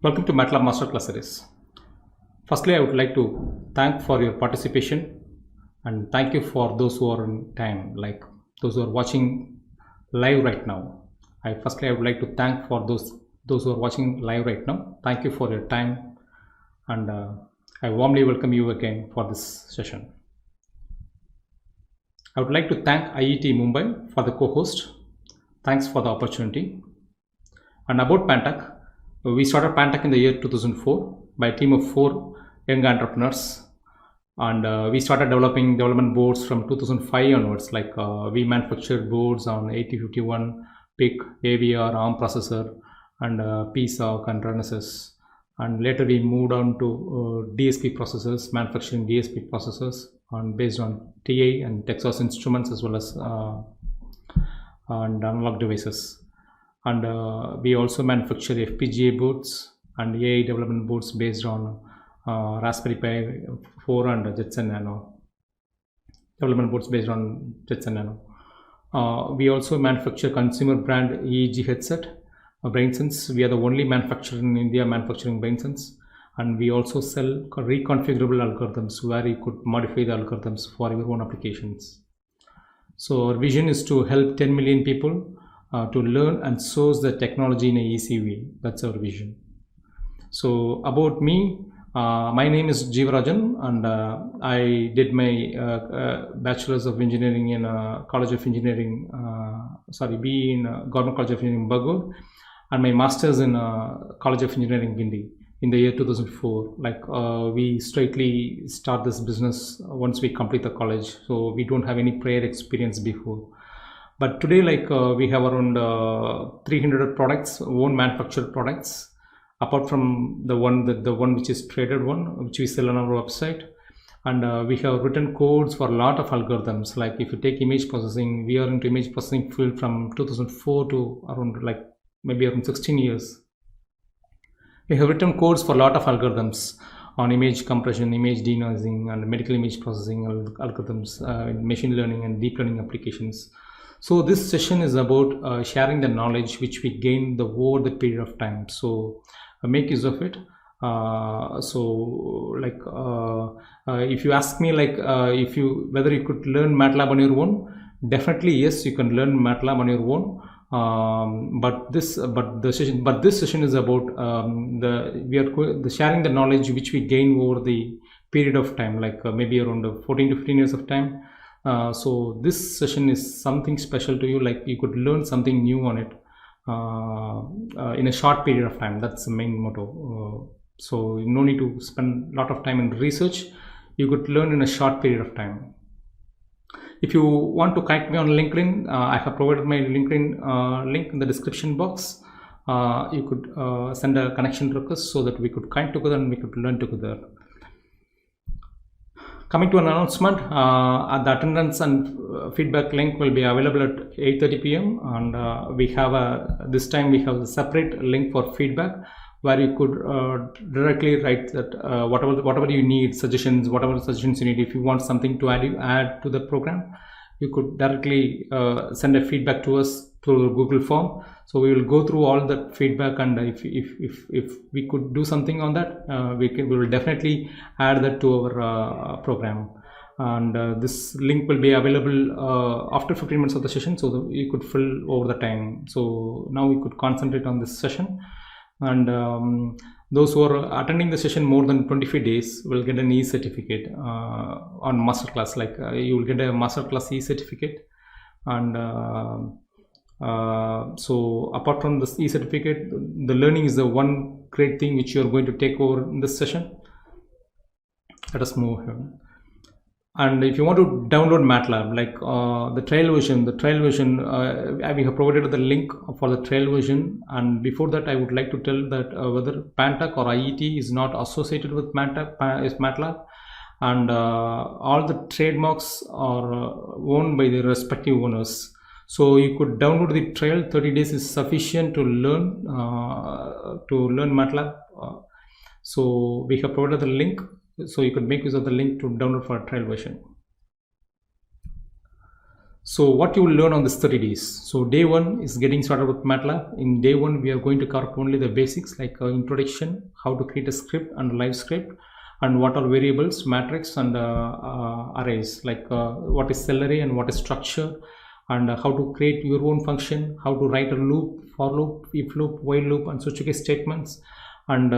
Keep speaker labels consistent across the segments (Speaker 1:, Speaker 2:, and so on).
Speaker 1: Welcome to Matlab Master Class Series. Firstly, I would like to thank for your participation and thank you for those who are in time, like those who are watching live right now. I would like to thank for those who are watching live right now. Thank you for your time, and I warmly welcome you again for this session. I would like to thank IIT Mumbai for the co-host. Thanks for the opportunity. And about Pantech, we started Pantech in the year 2004 by a team of 4 young entrepreneurs, and we started developing development boards from 2005 onwards. Like we manufactured boards on 8051, PIC, AVR, ARM processor, and PSOC and RNSS. And later we moved on to DSP processors, manufacturing DSP processors, and based on TI and Texas Instruments as well as and analog devices. And we also manufacture FPGA boards and AI development boards based on Raspberry Pi 4 and Jetson Nano. Development boards based on Jetson Nano. We also manufacture consumer brand EEG headset, BrainSense. We are the only manufacturer in India manufacturing BrainSense. And we also sell reconfigurable algorithms where you could modify the algorithms for your own applications. So our vision is to help 10 million people to learn and source the technology in a easy way. That's our vision. So about me, my name is Jeevarajan, and I did my bachelor's of engineering in College of Engineering, BE in Government College of Engineering Bagur, and my master's in College of Engineering Guindy in the year 2004. Like we straightly start this business once we complete the college, so we don't have any prior experience before. But today, like we have around 300 products, own manufactured products, apart from the one which is traded one, which we sell on our website. And we have written codes for a lot of algorithms. Like if you take image processing, we are into image processing field from 2004 to around like maybe around 16 years. We have written codes for a lot of algorithms on image compression, image denoising, and medical image processing algorithms, machine learning and deep learning applications. So this session is about sharing the knowledge which we gained over the period of time. So make use of it. If you ask me like whether you could learn MATLAB on your own, definitely yes, you can learn MATLAB on your own. But this session is about the sharing the knowledge which we gain over the period of time, like maybe around 14 to 15 years of time. So this session is something special to you, like you could learn something new on it in a short period of time. That's the main motto. So no need to spend a lot of time in research. You could learn in a short period of time. If you want to connect me on LinkedIn, I have provided my LinkedIn link in the description box. You could send a connection request so that we could connect together and we could learn together. Coming to an announcement, the attendance and feedback link will be available at 8:30 p.m. and we have this time we have a separate link for feedback where you could directly write that whatever you need, whatever suggestions you need. If you want something to add to the program, you could directly send a feedback to us through Google form. So we will go through all that feedback, and if we could do something on that, we will definitely add that to our program. And this link will be available after 15 minutes of the session, so you could fill over the time. So now we could concentrate on this session, and those who are attending the session more than 25 days will get an e-certificate on masterclass. Like you will get a masterclass e-certificate, and so apart from this e-certificate, the learning is the one great thing which you are going to take over in this session. Let us move here. And if you want to download MATLAB, like the trial version, we have provided the link for the trial version. And before that, I would like to tell that whether Pantech or IIT is not associated with MATLAB, and all the trademarks are owned by the respective owners. So you could download the trial. 30 days is sufficient to learn MATLAB. So we have provided the link, so you could make use of the link to download for a trial version. So what you will learn on this 30 days. So day 1 is getting started with MATLAB. In day 1 we are going to cover only the basics like introduction, how to create a script and live script, and what are variables, matrix, and arrays, like what is cell array and what is structure, and how to create your own function, how to write a loop, for loop, if loop, while loop, and switch case statements, and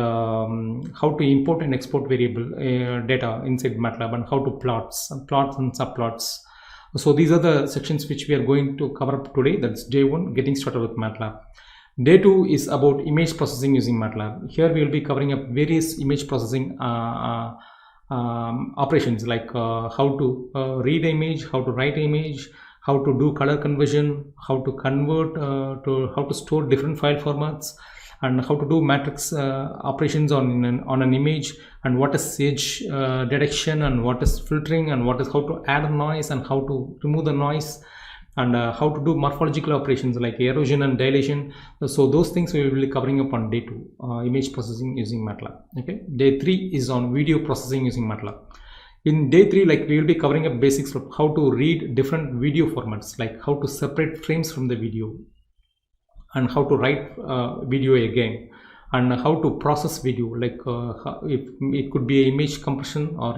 Speaker 1: how to import and export variable data inside MATLAB, and how to plots and subplots. So these are the sections which we are going to cover up today. That's day 1, getting started with MATLAB. Day 2 is about image processing using MATLAB. Here we will be covering up various image processing operations, like how to read image, how to write image, how to do color conversion, how to convert how to store different file formats, and how to do matrix operations on an image, and what is edge detection, and what is filtering, and what is how to add a noise and how to remove the noise, and how to do morphological operations like erosion and dilation. So those things we will be covering up on day 2, image processing using MATLAB. Okay, day 3 is on video processing using MATLAB. In day 3, like we will be covering up basics of how to read different video formats, like how to separate frames from the video, and how to write video again, and how to process video, like if it could be image compression, or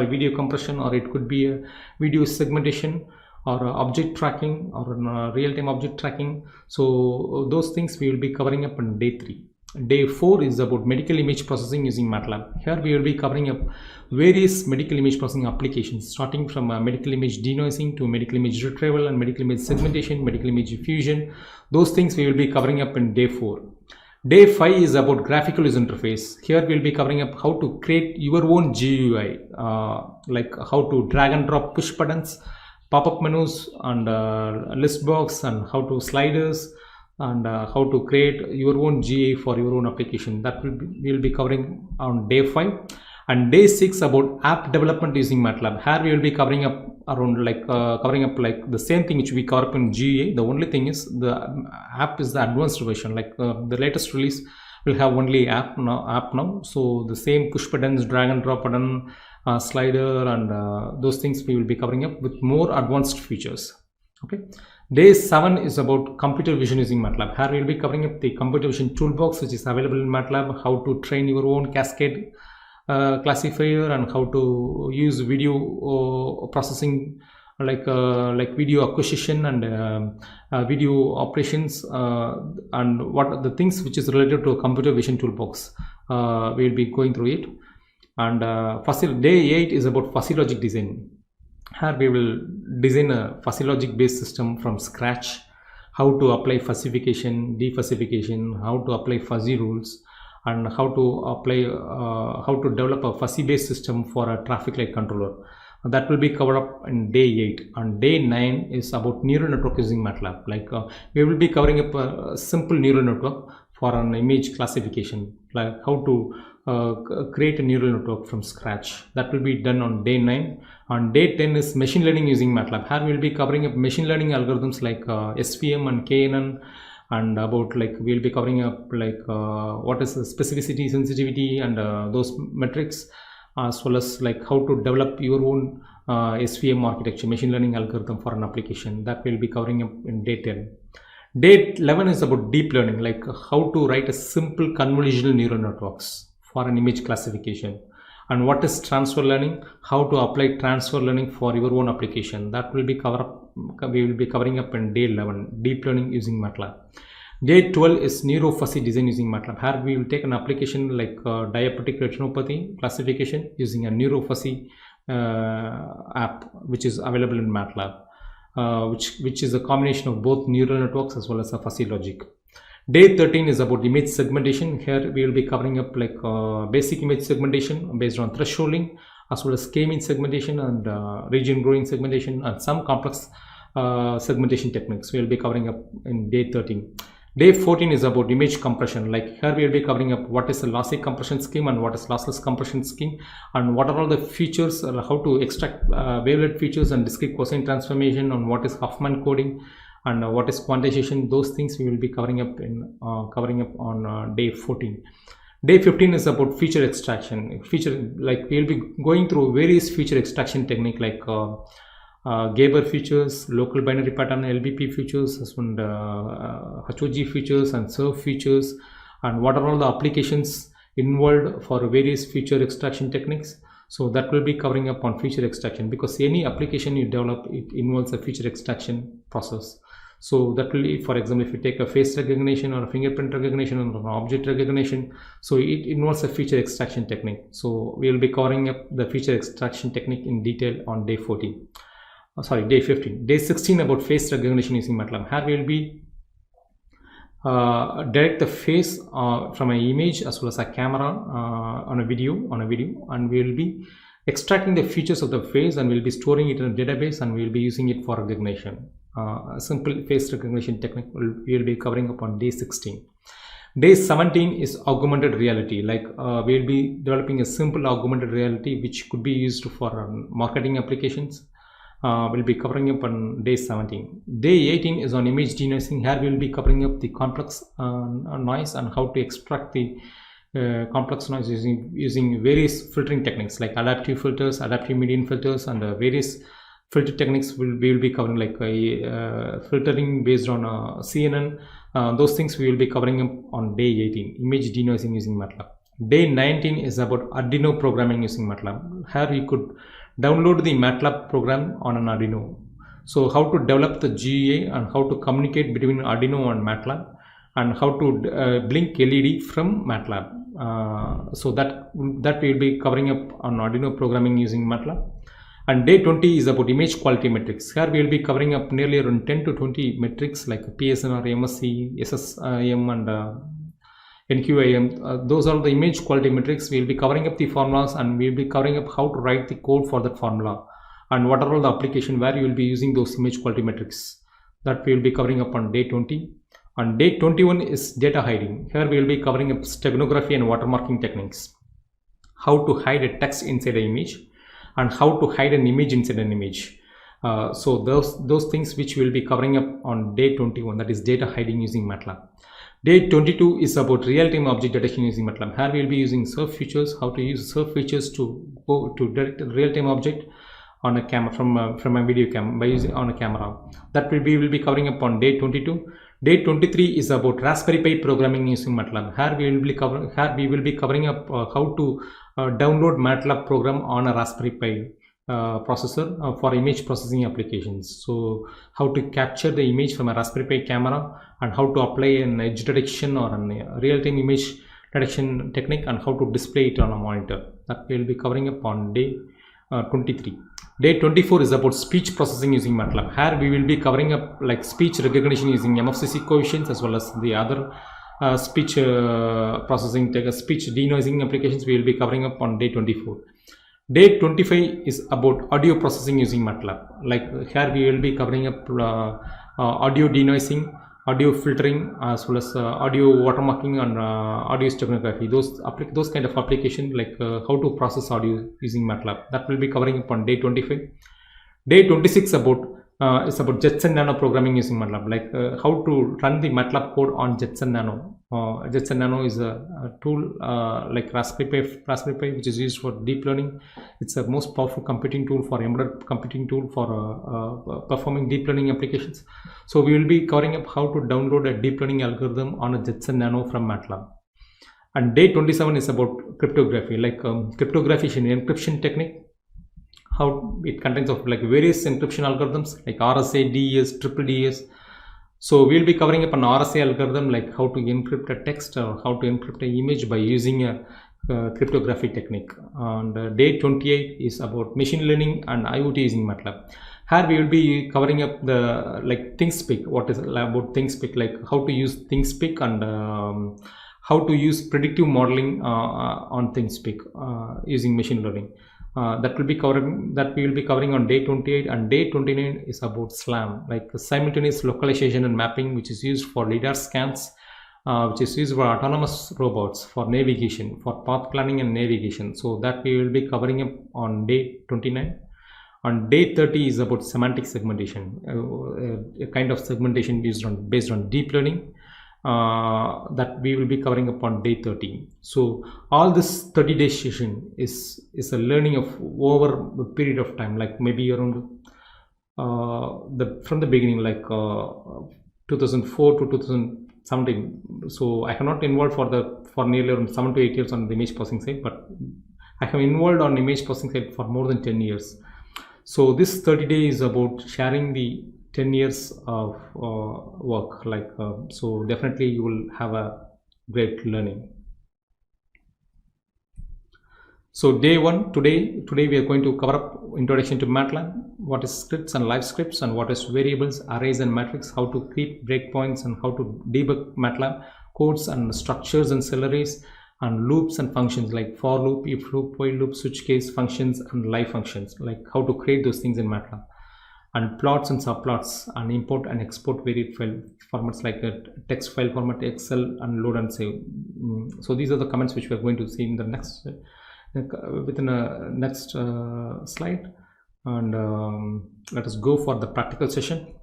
Speaker 1: video compression, or it could be a video segmentation, or object tracking, or real-time object tracking. So those things we will be covering up on day 3. Day 4 is about medical image processing using MATLAB. Here we will be covering up various medical image processing applications, starting from medical image denoising to medical image retrieval and medical image segmentation, medical image fusion. Those things we will be covering up in day 4. Day 5 is about graphical user interface. Here we will be covering up how to create your own GUI, like how to drag and drop push buttons, pop-up menus, and list box, and how to sliders, and how to create your own GUI for your own application. That we will be covering on day 5. And day 6 about app development using MATLAB. Here we will be covering up around like the same thing which we cover up in GUI. The only thing is the app is the advanced version, like the latest release will have only app now. So the same push buttons, drag and drop button, slider, and those things we will be covering up with more advanced features. Okay. Day 7 is about computer vision using MATLAB. Here we will be covering up the computer vision toolbox which is available in MATLAB, how to train your own cascade classifier, and how to use video processing, like video acquisition and video operations, and what are the things which is related to a computer vision toolbox. We will be going through it. And day 8 is about fuzzy logic design. Here we will design a fuzzy logic based system from scratch, how to apply fuzzification, defuzzification, how to apply fuzzy rules, and how to apply how to develop a fuzzy based system for a traffic light controller. That will be covered up in day 8. And day 9 is about neural network using MATLAB. Like we will be covering up a simple neural network for an image classification, like how to create a neural network from scratch. That will be done on day 9. On day 10 is machine learning using MATLAB. Here we will be covering up machine learning algorithms like SVM and KNN, and about like we will be covering up like what is the specificity, sensitivity, and those metrics, as well as like how to develop your own SVM architecture, machine learning algorithm for an application. That will be covering up in day 10. Day 11 is about deep learning, like how to write a simple convolutional neural networks for an image classification. And what is transfer learning, how to apply transfer learning for your own application. That will be we will be covering up in day 11, deep learning using MATLAB. Day 12 is neurofuzzy design using MATLAB. Here we will take an application like diabetic retinopathy classification using a neurofuzzy app which is available in MATLAB, which is a combination of both neural networks as well as a fuzzy logic. Day 13 is about image segmentation. Here we will be covering up like basic image segmentation based on thresholding, as well as k-means segmentation and region growing segmentation, and some complex segmentation techniques we will be covering up in day 13. Day 14 is about image compression. Like here we will be covering up what is a lossy compression scheme and what is lossless compression scheme, and what are all the features, how to extract wavelet features and discrete cosine transformation, and what is Huffman coding, and what is quantization. Those things we will be covering up on day 14. Day 15 is about feature extraction. Like we will be going through various feature extraction technique, like Gabor features, local binary pattern LBP features, and HOG features and serve features, and what are all the applications involved for various feature extraction techniques. So that will be covering up on feature extraction, because any application you develop, it involves a feature extraction process. So that will be, for example, if you take a face recognition or a fingerprint recognition or an object recognition, so it involves a feature extraction technique. So we will be covering up the feature extraction technique in detail on day 14. Day 15. Day 16 about face recognition using Matlab. Here we will be direct the face from an image as well as a camera on a video, and we will be extracting the features of the face, and we'll be storing it in a database, and we'll be using it for recognition. A simple face recognition technique we will be covering up on day 16. Day 17 is augmented reality. Like we'll be developing a simple augmented reality which could be used for marketing applications. We'll be covering up on day 17. Day 18 is on image denoising. Here we will be covering up the complex noise and how to extract the complex noise using various filtering techniques like adaptive filters, adaptive median filters, and various filter techniques we will be covering, like filtering based on CNN. Those things we will be covering up on day 18, image denoising using Matlab. Day 19 is about Arduino programming using Matlab. Here you could download the Matlab program on an Arduino. So how to develop the GUI and how to communicate between Arduino and Matlab, and how to blink LED from Matlab. So that we will be covering up on Arduino programming using Matlab. And day 20 is about image quality metrics. Here we will be covering up nearly around 10 to 20 metrics like PSNR, MSC, SSIM, and NQIM. Those are the image quality metrics. We will be covering up the formulas, and we will be covering up how to write the code for that formula, and what are all the application where you will be using those image quality metrics. That we will be covering up on day 20. On day 21 is data hiding. Here we will be covering up steganography and watermarking techniques, how to hide a text inside an image, and how to hide an image inside an image. So those things which we will be covering up on day 21, that is data hiding using Matlab. Day 22 is about real-time object detection using Matlab. Here we will be using serve features, how to use serve features to go to detect a real-time object on a camera from a video cam by using on a camera. That we will be covering up on day 22. Day 23 is about Raspberry Pi programming using Matlab. Here we will be covering up how to download Matlab program on a Raspberry Pi processor for image processing applications. So how to capture the image from a Raspberry Pi camera, and how to apply an edge detection or a real-time image detection technique, and how to display it on a monitor. That we will be covering up on day 23. Day 24 is about speech processing using Matlab. Here we will be covering up like speech recognition using MFCC coefficients, as well as the other speech processing, speech denoising applications we will be covering up on day 24. Day 25 is about audio processing using Matlab. Like here we will be covering up audio denoising, audio filtering, as well as audio watermarking and audio steganography. Those kind of application, like how to process audio using Matlab. That will be covering up on day 25. Day 26 is about Jetson Nano programming using Matlab, like how to run the Matlab code on Jetson Nano. Jetson Nano is a tool like Raspberry Pi, which is used for deep learning. It's a most powerful computing tool for embedded computing tool for performing deep learning applications. So we will be covering up how to download a deep learning algorithm on a Jetson Nano from Matlab. And day 27 is about cryptography, like cryptography is an encryption technique. How it contains of like various encryption algorithms like RSA, DES, triple DES. So we'll be covering up an RSA algorithm, like how to encrypt a text or how to encrypt an image by using a cryptography technique. And day 28 is about machine learning and IoT using Matlab. Here we will be covering up the like ThinkSpeak. What is about ThinkSpeak, like how to use ThinkSpeak, and how to use predictive modeling on ThinkSpeak using machine learning. That we will be covering on day 28. And day 29 is about SLAM, like simultaneous localization and mapping, which is used for LiDAR scans, which is used for autonomous robots, for navigation, for path planning and navigation. So that we will be covering up on day 29. On day 30 is about semantic segmentation, a kind of segmentation based on deep learning. That we will be covering up on day 30. So all this 30-day session is a learning of over a period of time, like maybe around from the beginning, like 2004 to 2017. So I have not involved for nearly around 7 to 8 years on the image processing side, but I have involved on image processing side for more than 10 years. So this 30 days is about sharing the 10 years of work. Like so definitely you will have a great learning. So day one, today we are going to cover up introduction to MATLAB, what is scripts and live scripts, and what is variables, arrays and matrix, how to create breakpoints, and how to debug MATLAB codes and structures and cell arrays, and loops and functions like for loop, if loop, while loop, switch case functions, and live functions, like how to create those things in MATLAB, and plots and subplots, and import and export varied file formats like a text file format, Excel, and load and save. So these are the comments which we are going to see in the next within a next slide, and let us go for the practical session.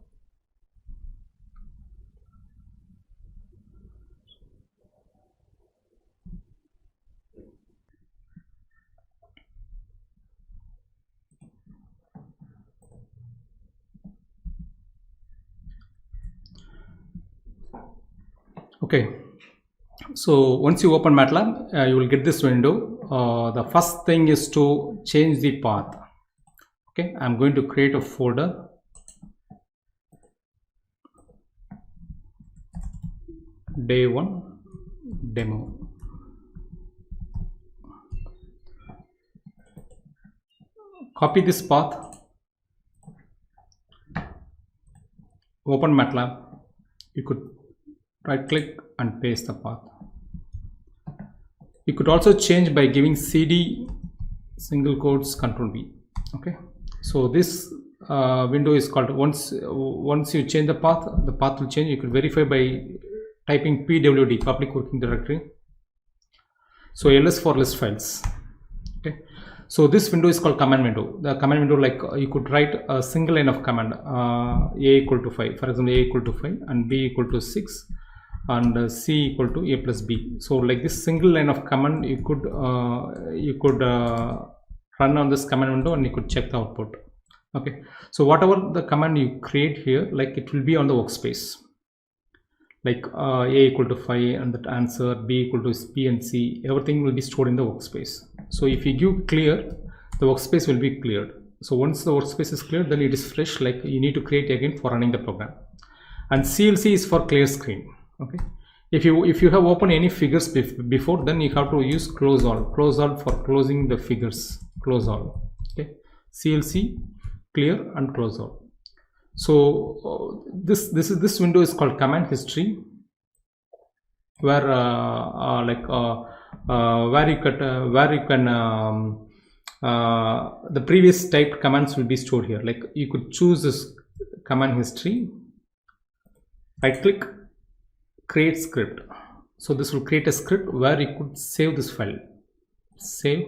Speaker 1: Okay, so once you open MATLAB, you will get this window. The first thing is to change the path. Okay, I'm going to create a folder. Day one demo. Copy this path. Open MATLAB. You could right click and paste the path. You could also change by giving CD single quotes Control V. Okay, so this window is called, once you change the path will change. You could verify by typing pwd, public working directory. So ls for list files. Okay, so this window is called command window. The command window, like you could write a single line of command, a equal to 5, for example, a equal to 5 and b equal to 6 and c equal to a plus b. So like this single line of command, you could run on this command window and you could check the output. Okay, so whatever the command you create here, like it will be on the workspace, like a equal to 5 and that answer, b equal to b and c, everything will be stored in the workspace. So if you give clear, the workspace will be cleared. So once the workspace is cleared, then it is fresh, like you need to create again for running the program. And CLC is for clear screen. Okay, if you have opened any figures before, then you have to use close all for closing the figures, close all. Okay, CLC, clear and close all. So this window is called command history, where you can the previous typed commands will be stored here. Like you could choose this command history, right click, create script. So this will create a script where you could save this file, save,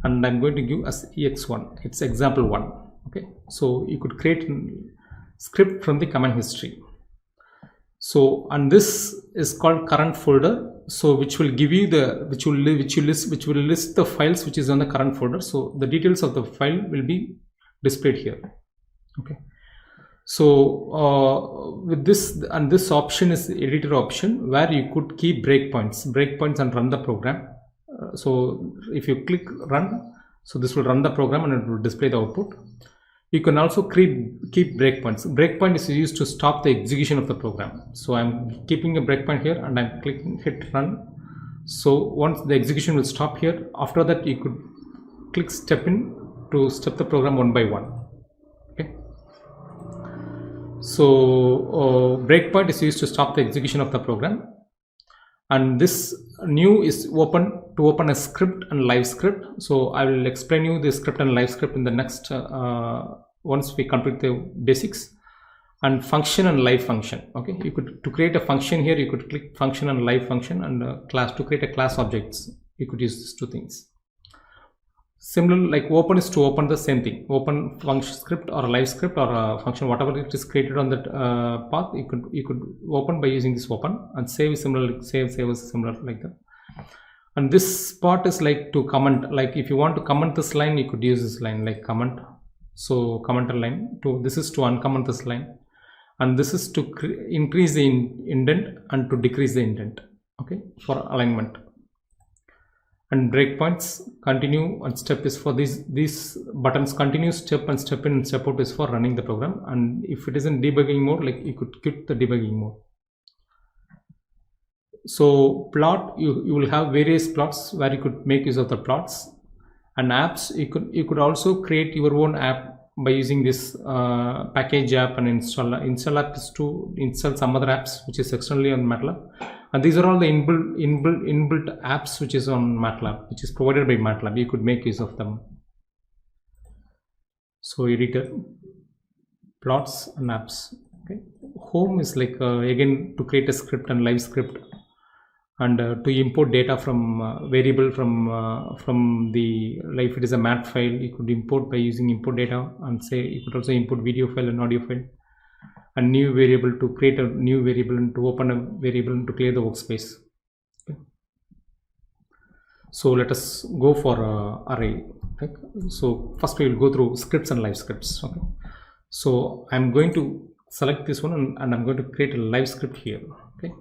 Speaker 1: and I'm going to give as ex1, it's example 1. Okay, so you could create a script from the command history. So, and this is called current folder, so which will give you the which will list the files which is on the current folder. So the details of the file will be displayed here. Okay, so with this, and this option is the editor option, where you could keep breakpoints and run the program. So if you click run, so this will run the program and it will display the output. You can also keep breakpoints. Breakpoint is used to stop the execution of the program. So I'm keeping a breakpoint here and I'm clicking hit run. So once the execution will stop here, after that you could click step in to step the program one by one. Okay, so breakpoint is used to stop the execution of the program. And this new is open a script and live script. So I will explain you the script and live script in the next once we complete the basics. And function and live function. Okay, you could, to create a function here, you could click function and live function, and class, to create a class objects, you could use these two things. Similarly, like open is to open the same thing, open function script or a live script or a function, whatever it is created on that path, you could open by using this open. And save is similar, save is similar like that. And this part is like to comment, like if you want to comment this line, you could use this line like comment So commenter line to, this is to uncomment this line, and this is to increase the indent and to decrease the indent, okay, for alignment. And breakpoints, continue and step is for these buttons, continue, step, and step in and step out is for running the program. And if it is in debugging mode, like you could quit the debugging mode. So plot, you will have various plots where you could make use of the plots. And apps, you could also create your own app by using this package app and install app is to install some other apps which is externally on Matlab. And these are all the inbuilt apps which is on Matlab, which is provided by Matlab. You could make use of them. So editor, plots and apps. Okay. Home is like again to create a script and Livescript, and to import data from variable from the, like if it is a mat file, you could import by using import data, and say you could also import video file and audio file. A new variable, to create a new variable and to open a variable and to clear the workspace. Okay. So let us go for array. Okay. So first we will go through scripts and live scripts. Okay. So I'm going to select this one and I'm going to create a live script here. Okay.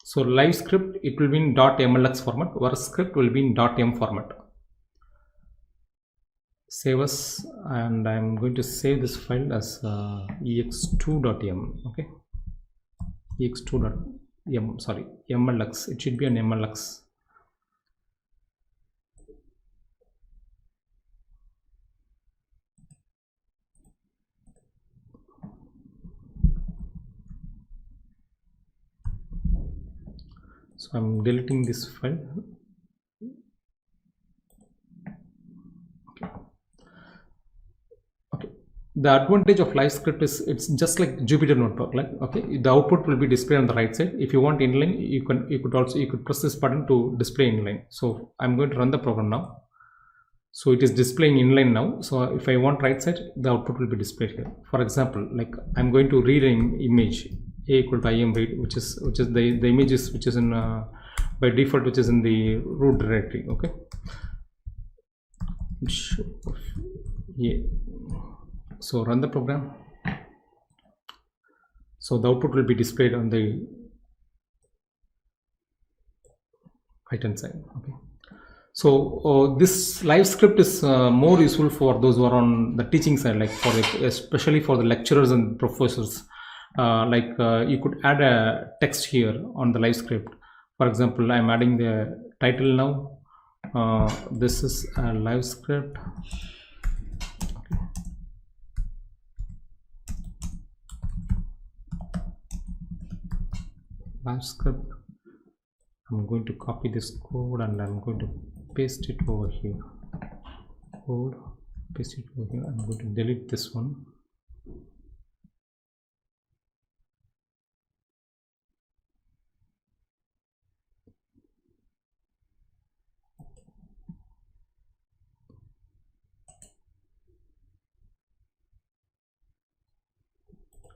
Speaker 1: So live script, it will be in .mlx format, or script will be in .m format. Save as, and I'm going to save this file as ex2.m. okay, ex2.m, sorry, mlx, it should be an mlx. So I'm deleting this file. The advantage of Livescript is it's just like Jupyter Notebook. Like, okay, the output will be displayed on the right side. If you want inline, you could press this button to display inline. So I'm going to run the program now. So it is displaying inline now. So if I want right side, the output will be displayed here. For example, like I'm going to read an image a equal to im read, which is the images which is in by default, which is in the root directory. Okay. Yeah. So run the program. So the output will be displayed on the right hand side. Okay. So this live script is more useful for those who are on the teaching side, like for especially for the lecturers and professors. You could add a text here on the live script. For example, I'm adding the title now. This is a live script. Live script. I'm going to copy this code and I'm going to paste it over here. Code, paste it over here. I'm going to delete this one.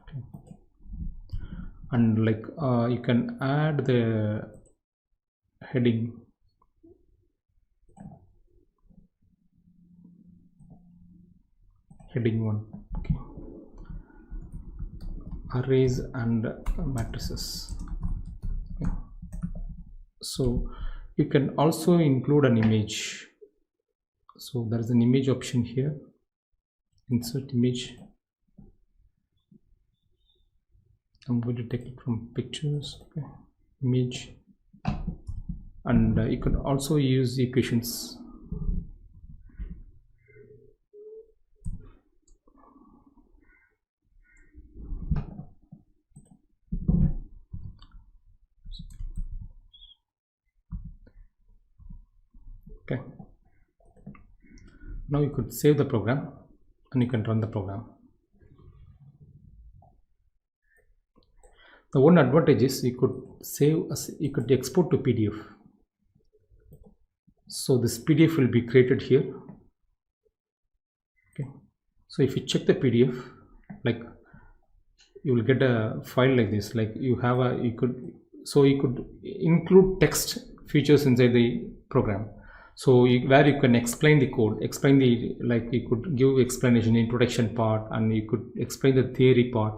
Speaker 1: Okay. And like you can add the heading. Heading 1. Okay. Arrays and matrices. Okay. So you can also include an image. So there is an image option here. Insert image. I'm going to take it from pictures. Okay. Image. And you can also use equations. Okay. Now you could save the program and you can run the program. The one advantage is you could save as you could export to PDF. So this PDF will be created here. Okay. So if you check the PDF, like you will get a file like this. Like you could include text features inside the program. So where you can explain the code, explain the, like you could give explanation, introduction part, and you could explain the theory part,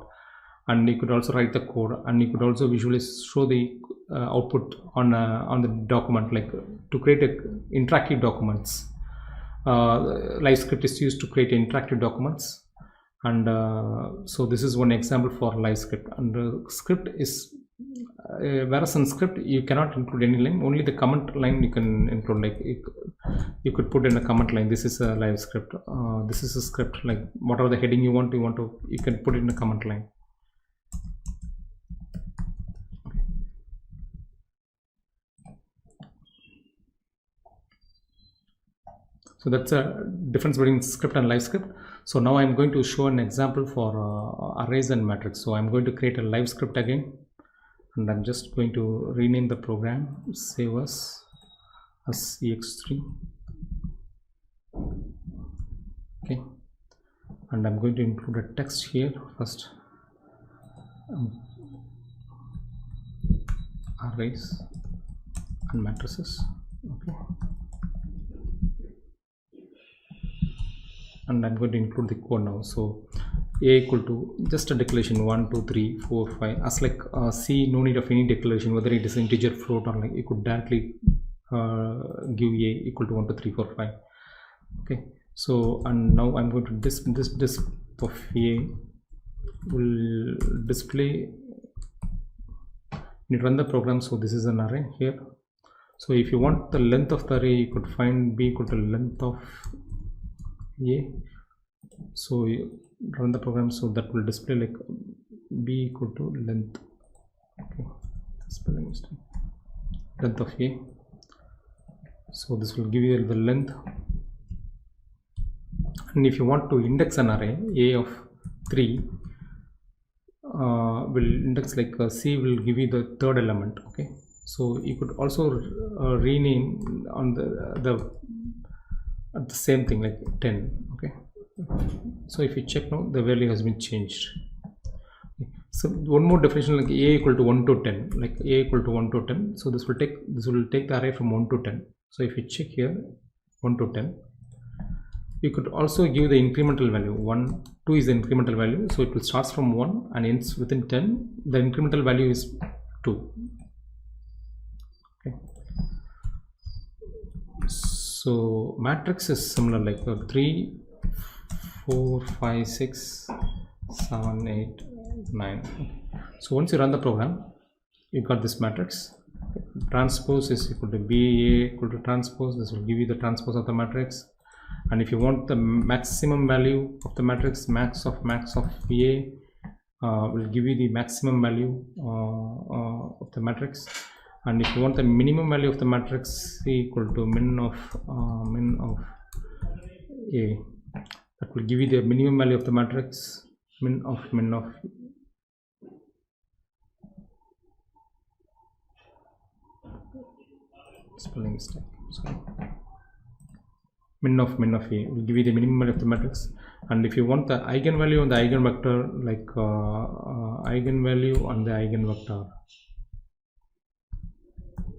Speaker 1: and you could also write the code, and you could also visually show the output on the document, like to create interactive documents. Livescript is used to create interactive documents, and so this is one example for Livescript. And script is whereas in script you cannot include any line, only the comment line you can include, like you could put in a comment line, this is a Livescript, this is a script, like whatever the heading you want to you can put it in a comment line. So that's a difference between script and Livescript. So now I'm going to show an example for arrays and matrix. So I'm going to create a Livescript again, and I'm just going to rename the program, save as ex3. Okay, and I'm going to include a text here first. Arrays and matrices. Okay, and I'm going to include the code now. So a equal to just a declaration 1 2 3 4 5, as like C, no need of any declaration, whether it is integer, float, or like you could directly give a equal to 1 2 3 4 5. Okay, so and now I'm going to this of a will display when you run the program. So this is an array here. So if you want the length of the array, you could find b equal to length of a. So you run the program, so that will display like b equal to length. Okay, spelling mistake, length of a. So this will give you the length. And if you want to index an array, a of 3 will index like C will give you the third element. Okay, so you could also rename on the same thing, like 10. Okay, so if you check now, the value has been changed. So one more definition, like a equal to 1 to 10, like a equal to 1 to 10. So this will take the array from 1 to 10. So if you check here 1 to 10, you could also give the incremental value. 1 2 is the incremental value, so it will start from 1 and ends within 10. The incremental value is 2. Okay, so matrix is similar, like 3 4 5 6 7 8 9. Okay. So once you run the program, you got this matrix. Transpose is equal to ba equal to transpose. This will give you the transpose of the matrix. And if you want the maximum value of the matrix, max of a will give you the maximum value of the matrix. And if you want the minimum value of the matrix, C equal to min of a, that will give you the minimum value of the matrix, min of spelling mistake, sorry, min of a will give you the minimum value of the matrix. And if you want the eigenvalue on the eigenvector, like eigenvalue on the eigenvector,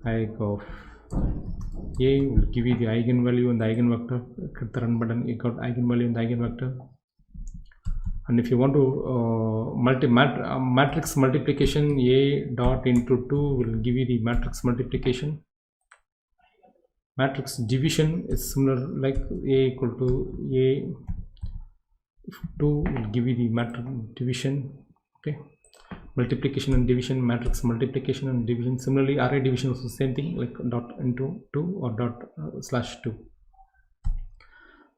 Speaker 1: eigen of a will give you the eigenvalue on the eigenvector. Click the run button, you got eigenvalue in the eigenvector. And if you want to matrix multiplication, a dot into 2 will give you the matrix multiplication. Matrix division is similar, like a equal to a 2 will give you the matrix division. Okay, multiplication and division, matrix multiplication and division. Similarly, array division is the same thing, like dot into 2 or dot slash 2.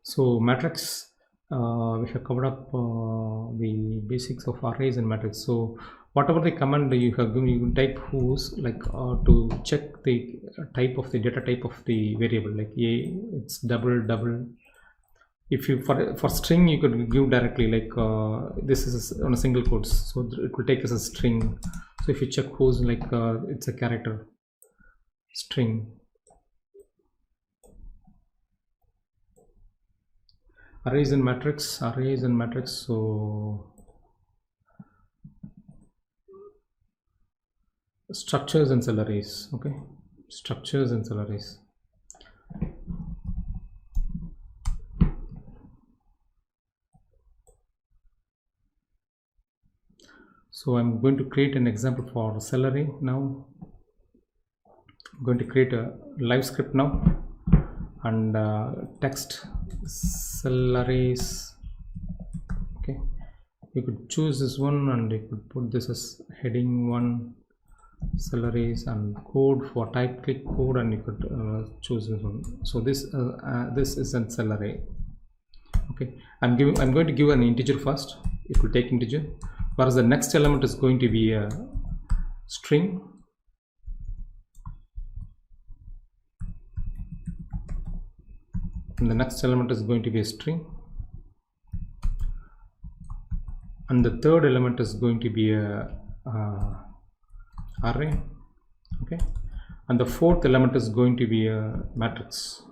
Speaker 1: So matrix, we have covered up the basics of arrays and matrix. So whatever the command you have given, you can type whos, like to check the type of the data type of the variable, like a, it's double. If you for string, you could give directly, like this is on a single quotes, so it will take as a string. So if you check whos, like it's a character string. Arrays and matrix. So structures and cell arrays. Okay, structures and cell arrays. So I'm going to create an example for celery now. I'm going to create a Livescript now, and text celeries. Okay, you could choose this one, and you could put this as heading 1 celeries, and code for type click code, and you could choose this one. So this is a celery. Okay, I'm going to give an integer first. It will take integer, whereas the next element is going to be a string. And the next element is going to be a string, and the third element is going to be a array. Okay, and the fourth element is going to be a matrix.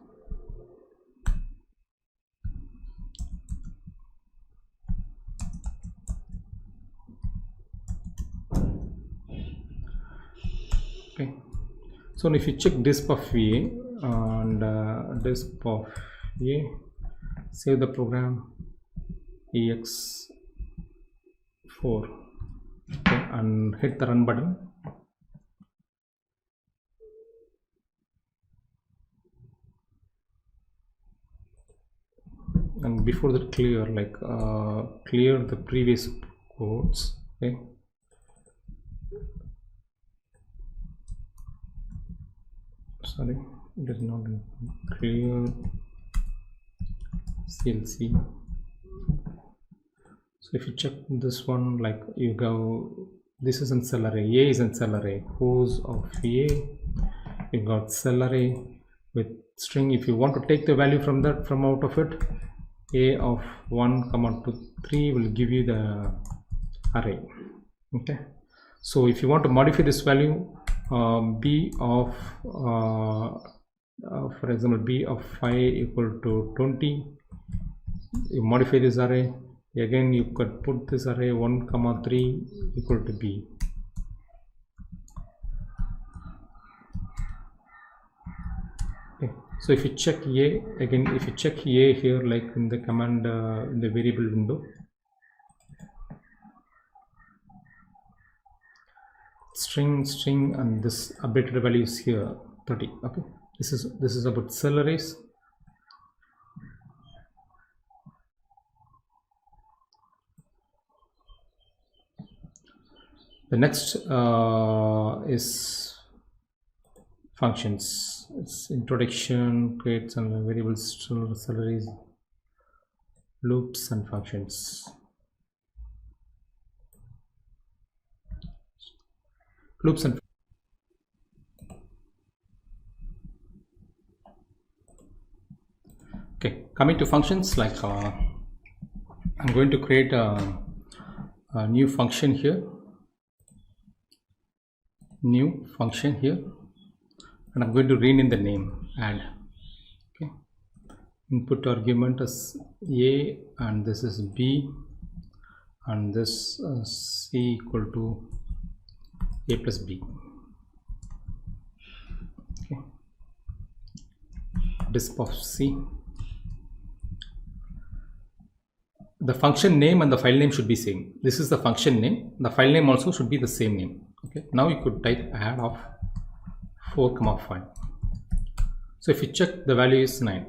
Speaker 1: Okay, so if you check disp of VA and disp of VA, save the program ex4, okay, and hit the run button. And before that, clear the previous codes. Okay, sorry, it is not clear CLC. So if you check this one, like you go, this is in celery, A is in celery, who's of A, you got celery with string. If you want to take the value from that, from out of it, A of 1, 2, 3 will give you the array. Okay, so if you want to modify this value, B of for example, B of 5 equal to 20, you modify this array. Again, you could put this array 1, 3 equal to B. Okay, so if you check A, again, if you check A here, like in the command in the variable window, string, and this updated value is here 30. Okay, this is about celeries. The next is functions. It's introduction, creates and variables, celeries, loops, and functions. Loops and okay, coming to functions, like I'm going to create a new function here. New function here, and I'm going to rename the name add. Okay, input argument is A, and this is B, and this C equal to A plus B. Okay, disp of C. The function name and the file name should be same. This is the function name. The file name also should be the same name. Okay, now you could type add of 4, 5. So if you check, the value is 9.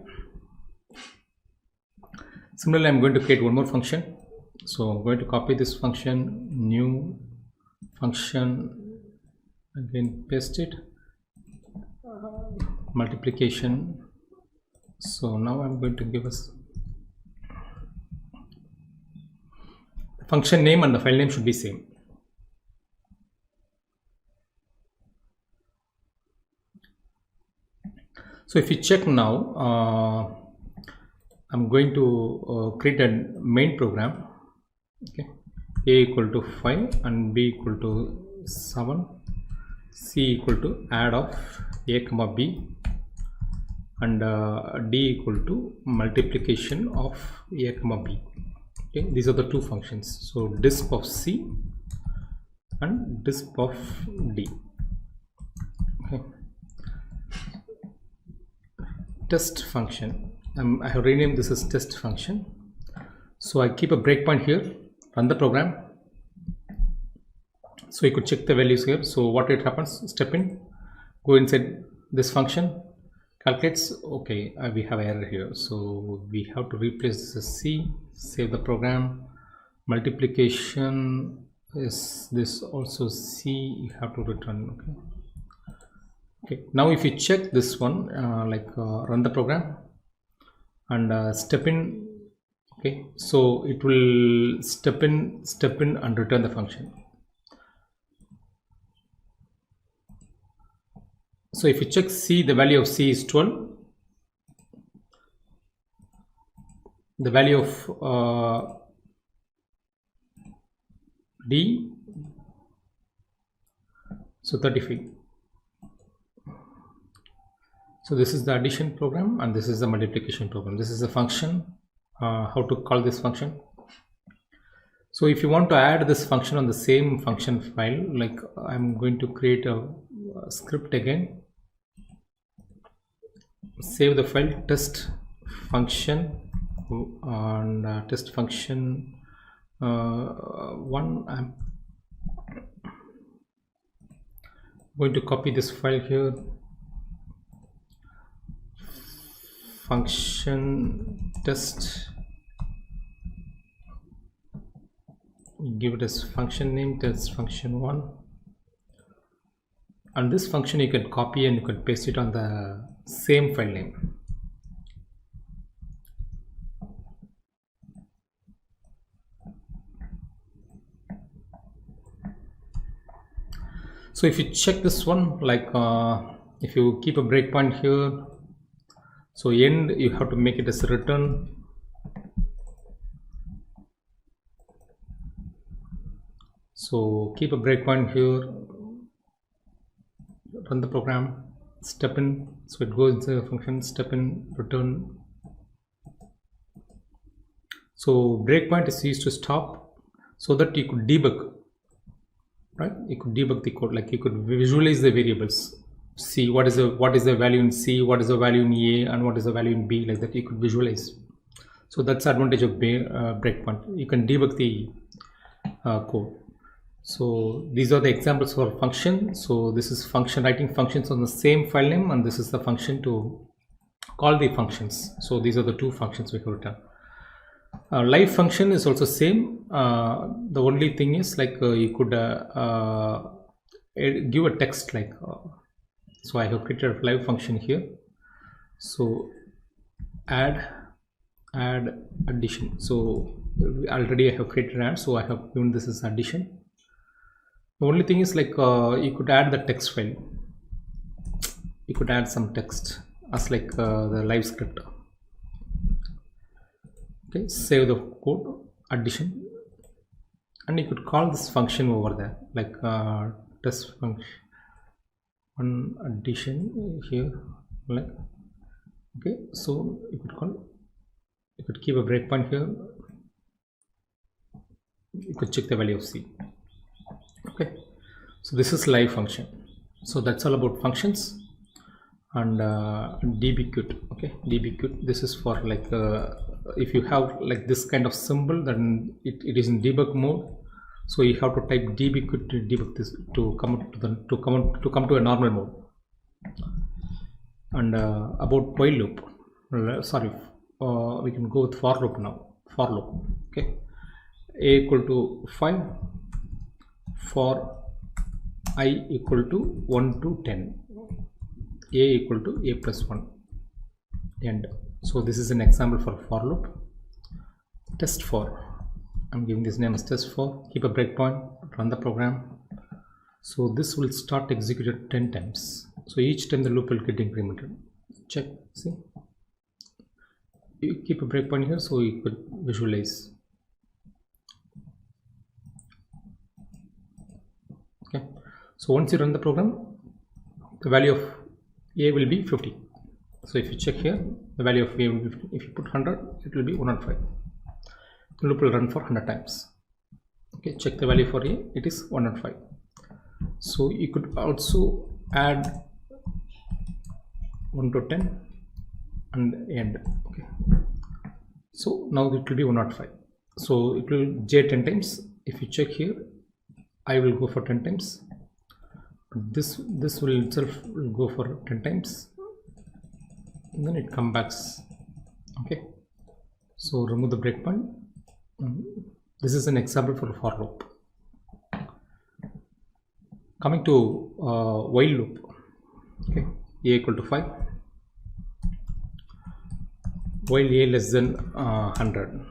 Speaker 1: Similarly, I'm going to create one more function. So I'm going to copy this function, new function, again paste it, multiplication. So now I'm going to give us function name and the file name should be same. So if you check now, I'm going to create a main program. Okay, A equal to 5 and B equal to 7, C equal to add of A comma B, and D equal to multiplication of A comma B. Okay, these are the two functions. So disp of C and disp of D. Okay, test function, I have renamed this as test function. So I keep a breakpoint here, run the program. So you could check the values here. So what it happens, step in, go inside this function, calculates. Okay, we have error here, so we have to replace the C, save the program. Multiplication is this also C, you have to return. Okay, now if you check this one, run the program and step in. Okay, so it will step in and return the function. So if you check C, the value of C is 12. The value of D, so 35. So this is the addition program and this is the multiplication program. This is a function, how to call this function. So if you want to add this function on the same function file, like I'm going to create a script again, save the file, test function, and test function one. I'm going to copy this file here, function test, give it as function name, test function one, and this function you can copy and you can paste it on the same file name. So if you check this one, like if you keep a breakpoint here, so end, you have to make it as return. So keep a breakpoint here, run the program, step in, so it goes into the function, step in, return. So breakpoint is used to stop so that you could debug, right? You could debug the code, like you could visualize the variables, see what is the value in C, what is the value in A, and what is the value in B, like that you could visualize. So that's the advantage of breakpoint. You can debug the code. So these are the examples for function. So this is function, writing functions on the same file name, and this is the function to call the functions. So these are the two functions we have written. Live function is also same. The only thing is like you could give a text, like so I have created a live function here. So add addition. So already I have created add, so I have given this as addition. The only thing is like you could add the text file. You could add some text as like the Livescript. Okay, save the code, addition, and you could call this function over there, like test function one addition here, like okay. So you could keep a breakpoint here. You could check the value of C. Okay, so this is live function. So that's all about functions. And dbqt. Okay, dbqt, this is for like if you have like this kind of symbol, then it is in debug mode. So you have to type dbqt to debug this to come to a normal mode. And about while loop, sorry, we can go with for loop now. For loop. Okay, a equal to 5 for I equal to 1 to 10, a equal to a plus 1, end. So this is an example for loop. Test for, I'm giving this name as test for, keep a breakpoint, run the program. So this will start executed 10 times. So each time the loop will get incremented. Check, see, you keep a breakpoint here, so you could visualize. Okay, so once you run the program, the value of a will be 50. So if you check here, the value of a will be 50. If you put 100, it will be 105. The loop will run for 100 times. Okay, check the value for a, it is 105. So you could also add 1 to 10 and end. Okay, so now it will be 105. So it will j 10 times. If you check here, I will go for 10 times, but this will itself will go for 10 times, and then it comes back. Okay, so remove the breakpoint. This is an example for for loop. Coming to while loop. Okay, a equal to 5, while a less than 100.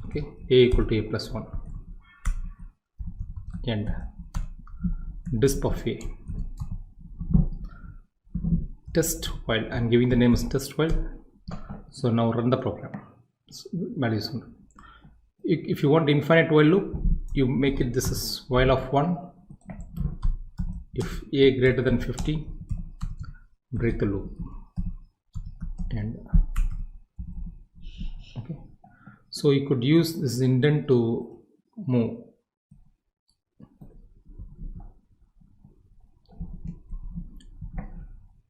Speaker 1: Okay, a equal to a plus 1, and disp of a. Test while, I'm giving the name as test while. So now run the program. So values. If you want infinite while loop, you make it this is while of 1. If a greater than 50, break the loop. And okay, so you could use this indent to move.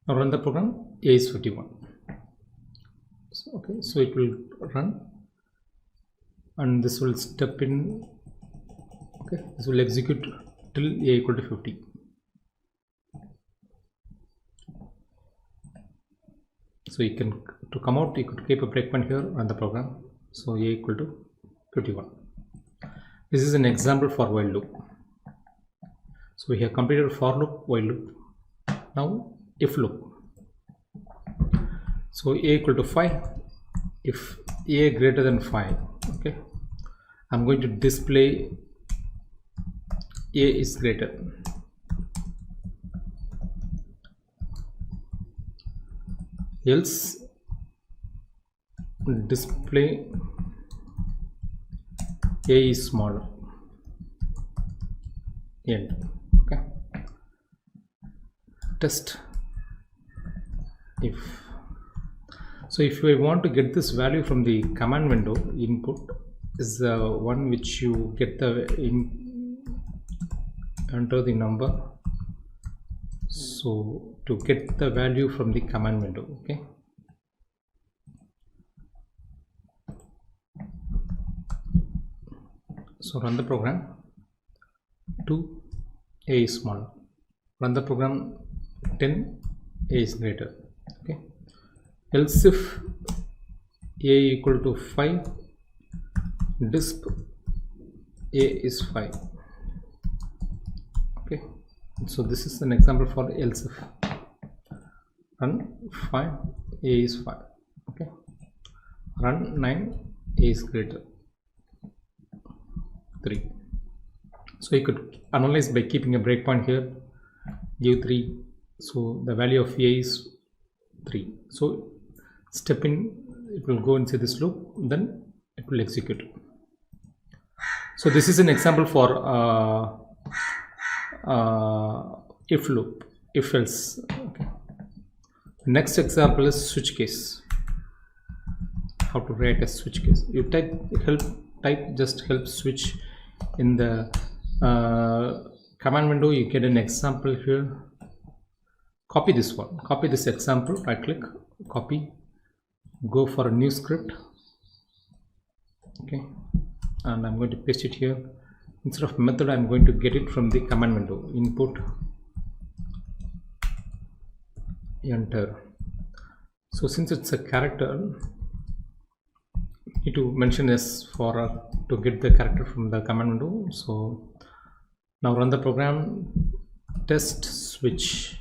Speaker 1: Now run the program. A is 51. So, okay, so it will run, and this will step in. Okay, this will execute till a equal to 50. So you can, to come out, you could keep a breakpoint here, run the program. So a equal to 51. This is an example for while loop. So we have completed for loop, while loop. Now if loop. So a equal to 5. If a greater than 5, okay, I'm going to display a is greater. Else display a is smaller. End. Okay, test if. So if you want to get this value from the command window, input is the one which you get the enter the number. So to get the value from the command window, okay. So run the program. 2, a is smaller. Run the program. 10, a is greater. Okay. Else if a equal to 5, disp a is 5. Okay, so this is an example for else if. Run 5, a is 5. Okay, run 9, a is greater 3. So you could analyze by keeping a breakpoint here, give 3. So the value of a is 3. So step in, it will go inside this loop, then it will execute. So this is an example for if loop, if else. Okay. Next example is switch case. How to write a switch case? You type just help switch in the command window. You get an example here. Copy this one. Copy this example. Right click, copy. Go for a new script. Okay, and I'm going to paste it here. Instead of method, I'm going to get it from the command window. Input, enter. So since it's a character, you need to mention this for to get the character from the command window. So now run the program. Test switch.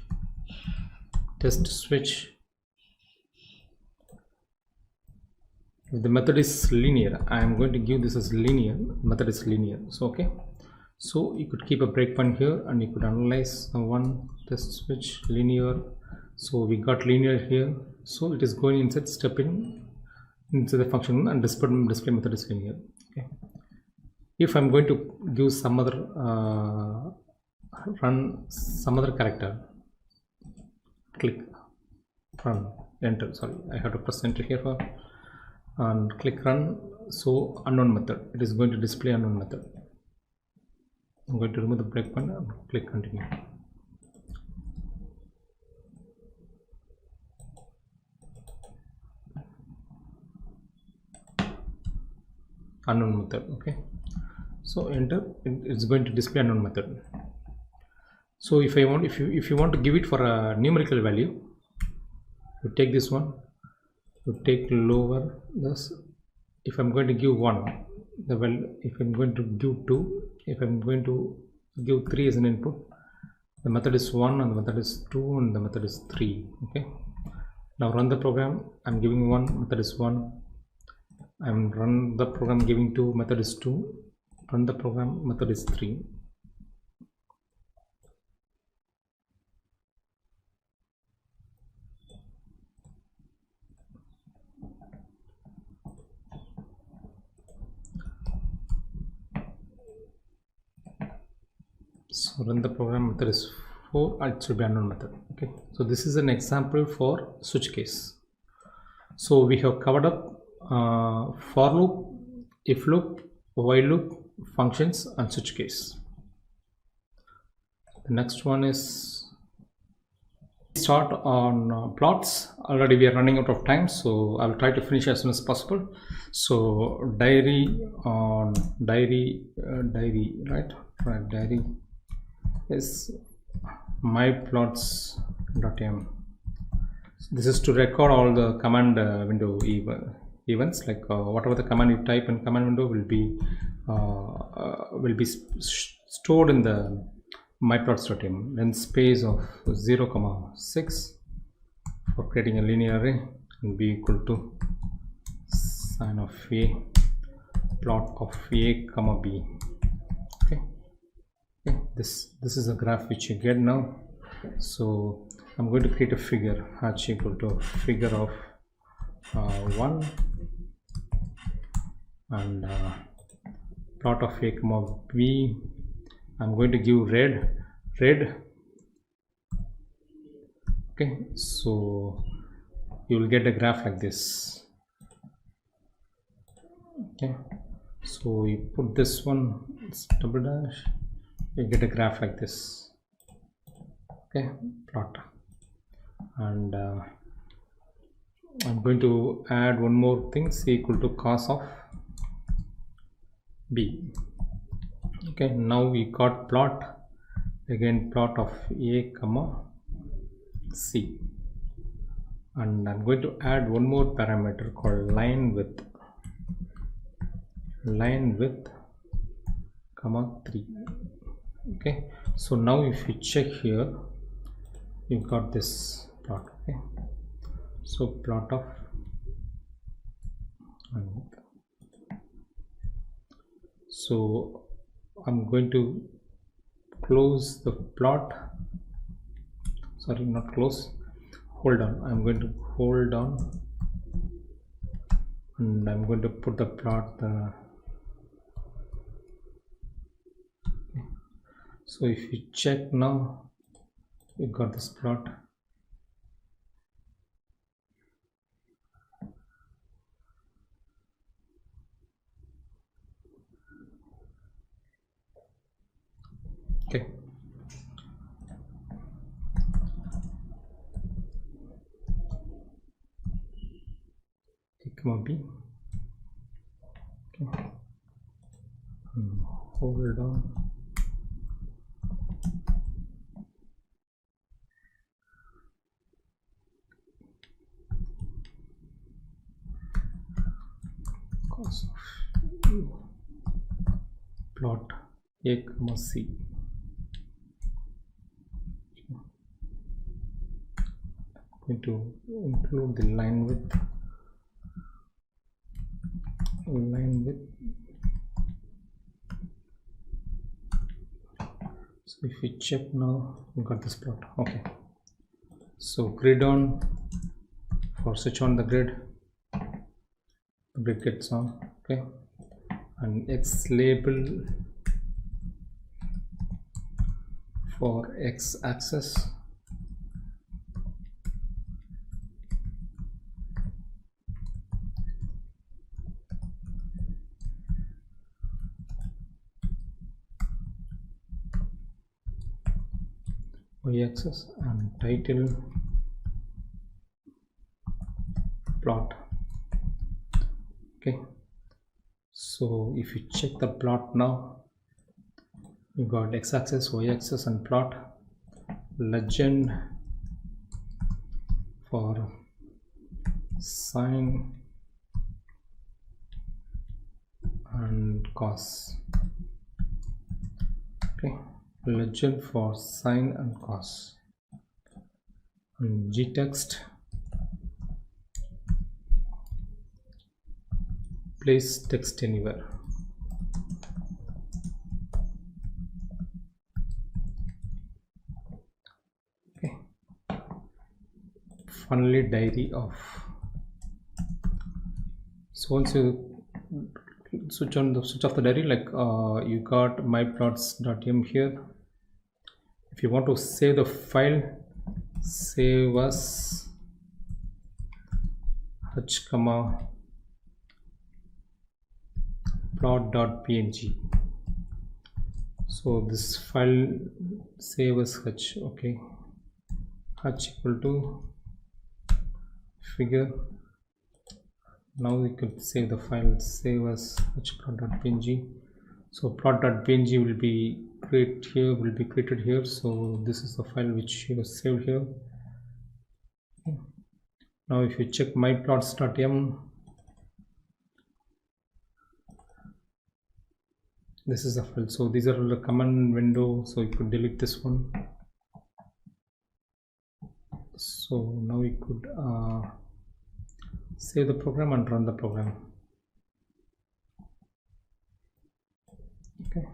Speaker 1: If the method is linear, I am going to give this as linear. Method is linear. So okay, so you could keep a breakpoint here, and you could analyze one test switch linear. So we got linear here. So it is going inside, step in into the function, and display method is linear. Okay. If I'm going to give some other run some other character, click run, enter. Sorry, I have to press enter here for. And click run. So unknown method, it is going to display unknown method. I'm going to remove the breakpoint and click continue. Unknown method. Okay, So enter, it's going to display unknown method. So if you want to give it for a numerical value, you take this one, you take lower this. If I'm going to give 1, the value, if I'm going to give 2, if I'm going to give 3 as an input, the method is 1 and the method is 2 and the method is 3. Okay, now run the program. I'm giving 1, method is 1. I'm run the program giving 2, method is 2. Run the program, method is 3. So run the program, method is 4, it should be unknown method. Okay, so this is an example for switch case. So we have covered up for loop, if loop, while loop, functions and switch case. The next one is start on plots. Already we are running out of time, so I'll try to finish as soon as possible. So diary on diary, right, diary is myplots.m. This is to record all the command window events, like whatever the command you type in command window will be stored in the myplots.m. Then space of 0,6 for creating a linear array, and b equal to sign of a, plot of a comma b. Okay, this is a graph which you get now. So I'm going to create a figure h equal to figure of 1 and plot of a comma b. I'm going to give red. Okay, so you will get a graph like this. Okay, so you put this one, it's double dash, you get a graph like this. Okay, plot, and I'm going to add one more thing, c equal to cos of b. Okay, now we got plot, again plot of a comma c, and I'm going to add one more parameter called line width comma 3. Okay, so now if you check here, you've got this plot. Okay, so plot of, so I'm going to close the plot, sorry, not close, hold on, I'm going to hold on, and I'm going to put the plot so if you check now, you got this plot. Okay, comma b. Okay, hold on, cos of plot a comma c. Going to include the line width. So if we check now, we got this plot. Okay, so grid on, for switch on the grid gets on. Okay, and X label for X axis, Y axis, and title plot. Okay, So if you check the plot now, you got x-axis, y-axis, and plot. Legend for sine and cos. Okay, legend for sine and cos. And g text, place text anywhere. Okay, finally diary off. So once you switch off the diary, like you got myplots.m here. If you want to save the file, save as h comma plot.png. So this file save as h. Okay, h equal to figure. Now we could save the file, save as hplot.png. So plot.png will be created here. So this is the file which was saved here. Now if you check myplots.m, this is the file. So these are the command window, so you could delete this one. So now we could save the program and run the program. Okay,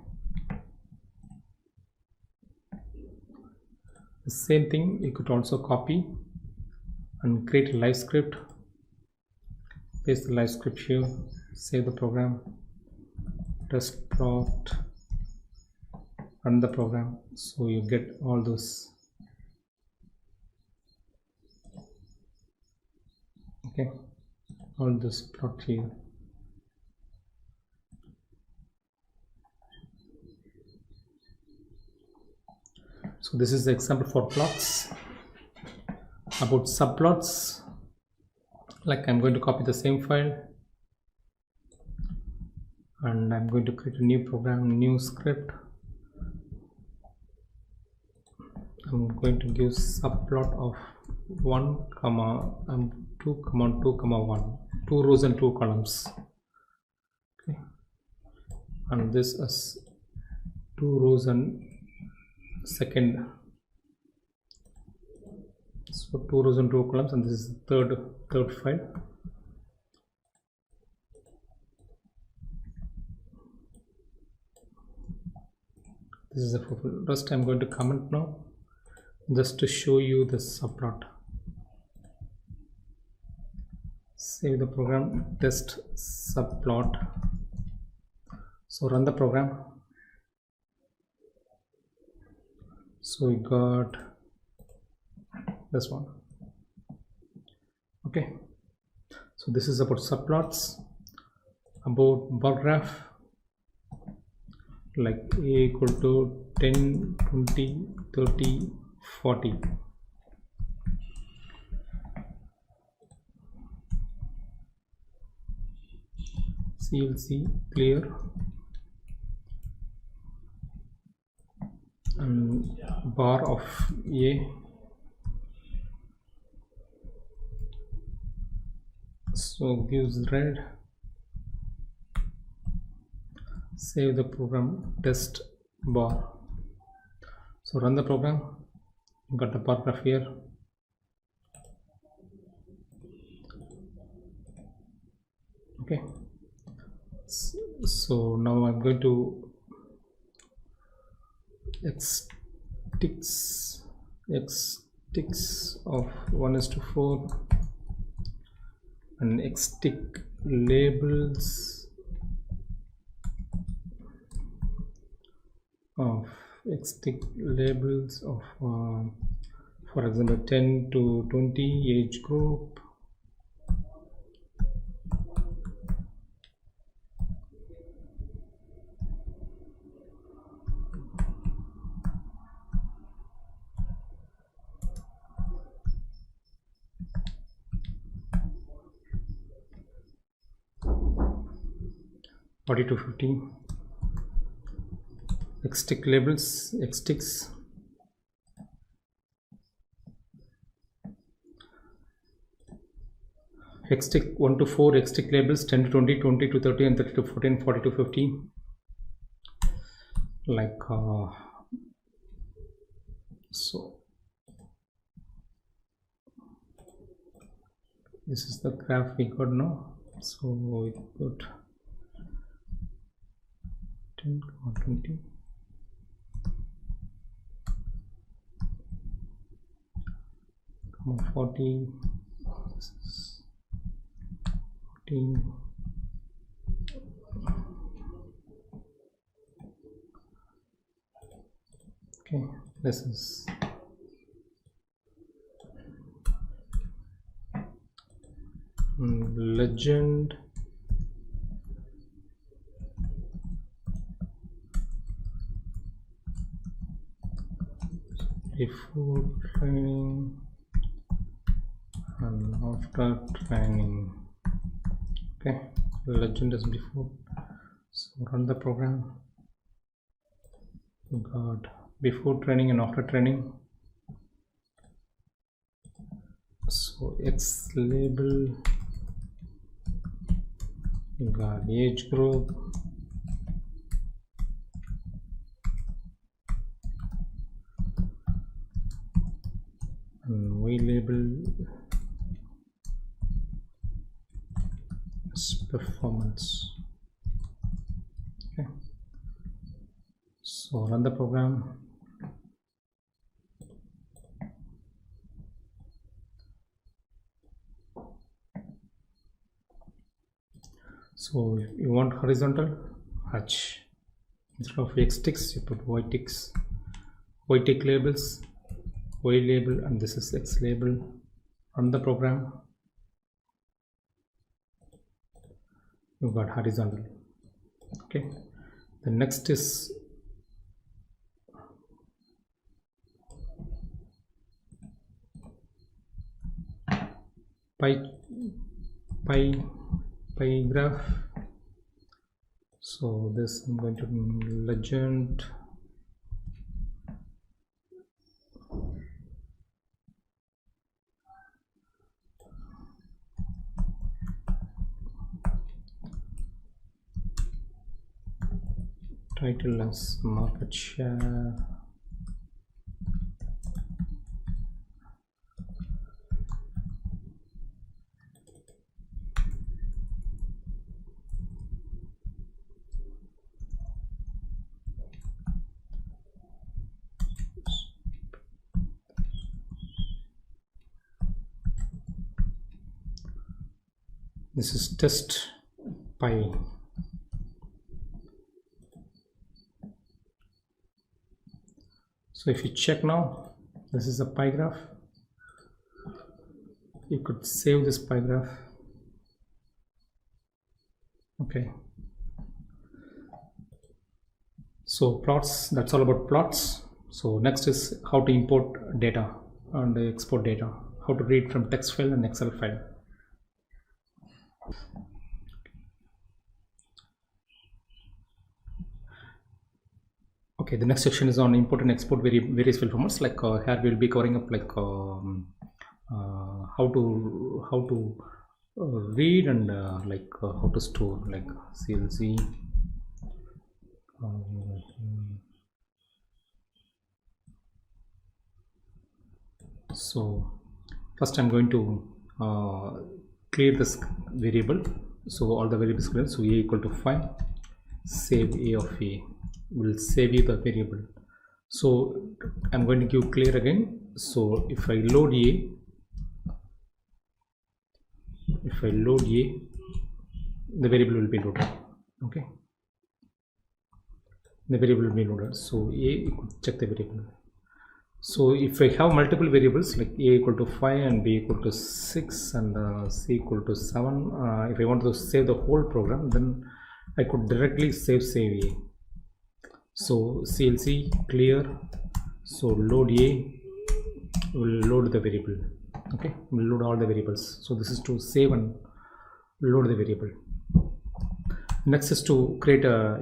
Speaker 1: the same thing you could also copy and create a Livescript, paste the Livescript here, save the program, test plot, run the program. So you get all those. Okay, all this plot here. So this is the example for plots. About subplots, like I'm going to copy the same file and I'm going to create a new program, new script. I'm going to give subplot of 1 comma 2 comma 2 comma 1, 2 rows and 2 columns. Okay, and this is 2 rows and second. So 2 rows and 2 columns, and this is the third file. This is the rest. I'm going to comment now just to show you the subplot. Save the program, test subplot. So run the program. So we got this one. Okay, so this is about subplots. About bar graph, like a equal to 10, 20, 30, 40. CLC clear and bar of A. So gives red. Save the program, test bar. So run the program. Got the bar graph here. Okay, so now I'm going to x ticks of 1:4 and x tick labels of for example 10 to 20 age group. 4250. Xtick labels, Xticks. Xtick 1 to 4, Xtick labels 10 to 20, 20 to 30, and 30 to 14, 40 to 50. Like so. This is the graph we got now. So we got 10, 20. Come on, 40. This is 14. Okay, this is legend. Before training and after training. Okay, legend is before. So run the program. We got before training and after training. So X label, you got age group, and Y label is performance. Okay, so run the program. So if you want horizontal, H. Instead of X ticks, you put Y ticks. Y tick labels, Y label, and this is X label. Run the program. You got horizontal. Okay. The next is pie graph. So this I'm going to legend. Title as market share. This is test pie. So if you check now, this is a pie graph. You could save this pie graph. Okay. So plots, that's all about plots. So next is how to import data and export data, how to read from text file and Excel file. Okay, the next section is on import and export various file formats. Like here we'll be covering up like how to read and how to store, like CLC. So first I'm going to clear this variable. So all the variables clear. So A equal to 5. Save A of A. Will save you the variable. So I'm going to give clear again. So if I load A, the variable will be loaded. Okay, the variable will be loaded. So A, you could check the variable. So if I have multiple variables like A equal to 5 and B equal to 6 and C equal to 7, if I want to save the whole program, then I could directly save A. So CLC clear, so load A will load the variable. Okay, will load all the variables. So this is to save and load the variable. Next is to create a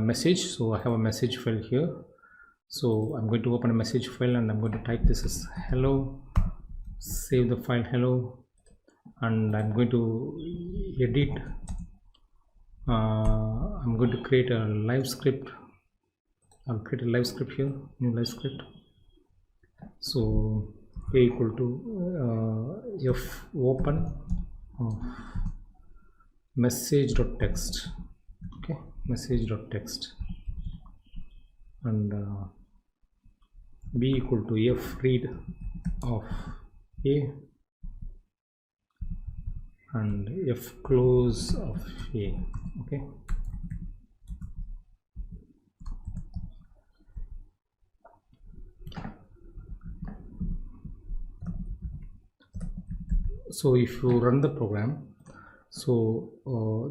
Speaker 1: message. So I have a message file here. So I'm going to open a message file and I'm going to type this as hello, save the file hello, and I'm going to edit. I'm going to create a Livescript. I'll create a Livescript here, new Livescript. So A equal to f open of message.text. Okay, message.text, and B equal to f read of A and f close of A. Okay, so if you run the program, so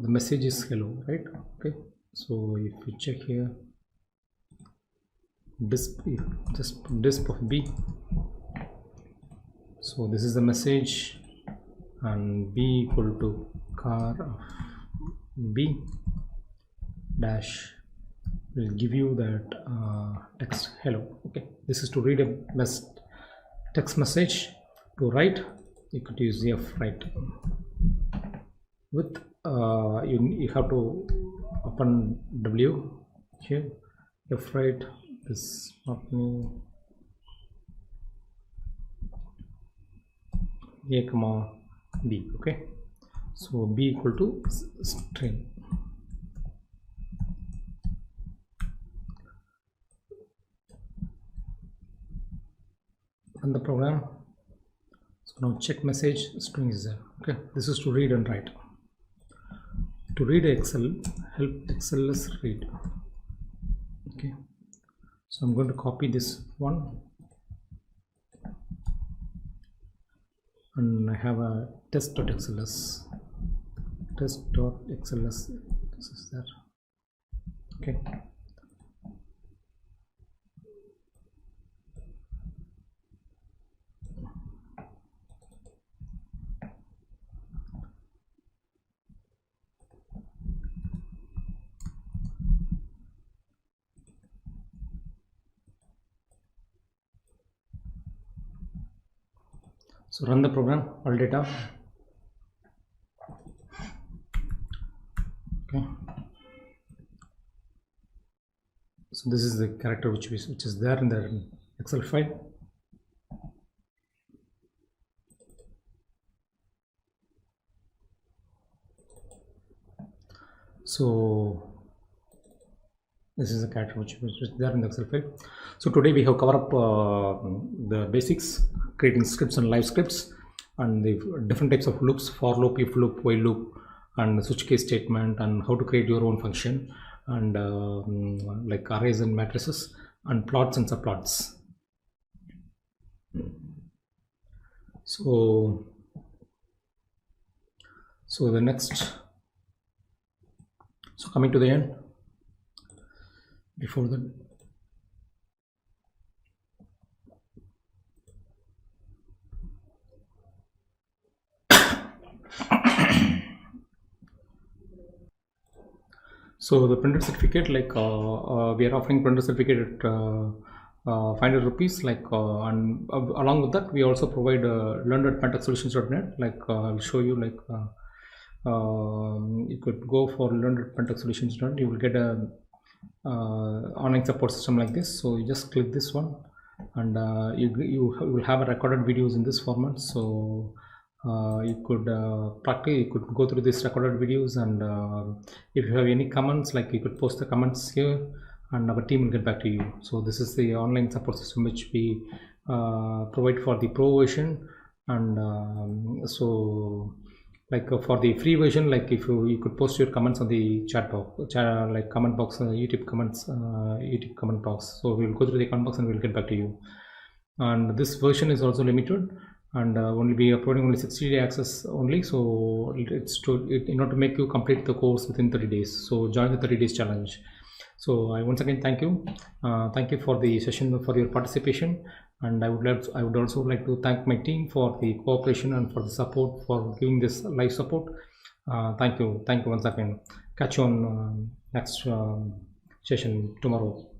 Speaker 1: the message is hello, right? Okay, so if you check here, just disp of B, so this is the message, and B equal to car of B dash will give you that text hello. Okay, this is to read a text message. To write, you could use f write with you have to open W here, f write is not new A comma B. Okay, so B equal to string. Run the program. So now check message, string is there. Okay, this is to read and write. To read Excel, help XLS read. Okay, so I'm going to copy this one, and I have a test.xls. Test.xls, this is that. Okay, so run the program, all data. Okay, so this is the character which is there in the Excel file. So this is the character which is there in the Excel file. So today we have covered up the basics, creating scripts and live scripts, and the different types of loops: for loop, if loop, while loop, and switch case statement, and how to create your own function, and like arrays and matrices, and plots and subplots. So the next, so coming to the end, before that, so the printer certificate, like we are offering printer certificate at 500 rupees, like and along with that we also provide learn at pantech.solutions.net. Like I'll show you, like you could go for learn at pantech.solutions.net. You will get a online support system like this. So you just click this one, and you will have a recorded videos in this format. So you could practice, you could go through these recorded videos, and if you have any comments, like you could post the comments here, and our team will get back to you. So this is the online support system which we provide for the pro version. And so like for the free version, like if you could post your comments on the chat box, like comment box, YouTube comments, YouTube comment box. So we'll go through the comment box and we'll get back to you. And this version is also limited, and only be uploading only 60-day access only. So it's in order to make you complete the course within 30 days. So join the 30 days challenge. So I once again thank you for the session, for your participation, and I would also like to thank my team for the cooperation and for the support, for giving this live support. Thank you once again. catch you on next session tomorrow.